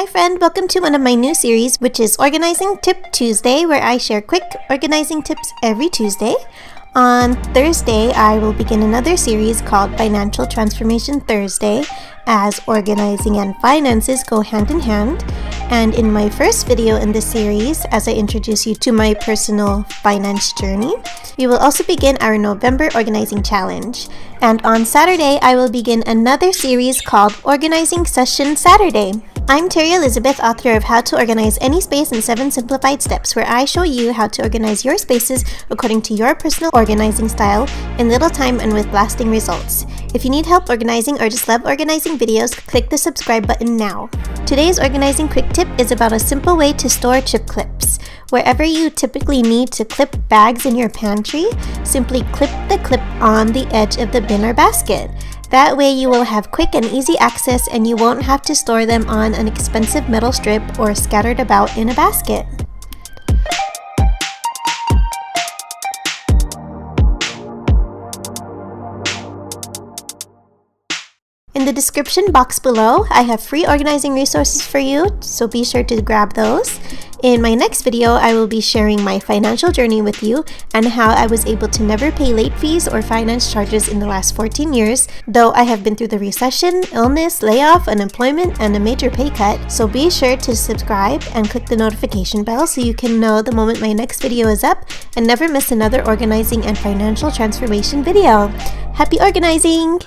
Hi friend, welcome to one of my new series, which is Organizing Tip Tuesday, where I share quick organizing tips every Tuesday. On Thursday, I will begin another series called Financial Transformation Thursday, as organizing and finances go hand in hand. And in my first video in this series, as I introduce you to my personal finance journey, we will also begin our November Organizing Challenge. And on Saturday, I will begin another series called Organizing Session Saturday. I'm Terry Elizabeth, author of How to Organize Any Space in 7 Simplified Steps, where I show you how to organize your spaces according to your personal organizing style in little time and with lasting results. If you need help organizing or just love organizing videos, click the subscribe button now. Today's organizing quick tip is about a simple way to store chip clips. Wherever you typically need to clip bags in your pantry, simply clip the clip on the edge of the bin or basket. That way you will have quick and easy access and you won't have to store them on an expensive metal strip or scattered about in a basket. In the description box below, I have free organizing resources for you, so be sure to grab those. In my next video, I will be sharing my financial journey with you and how I was able to never pay late fees or finance charges in the last 14 years, though I have been through the recession, illness, layoff, unemployment, and a major pay cut. So be sure to subscribe and click the notification bell so you can know the moment my next video is up and never miss another organizing and financial transformation video. Happy organizing!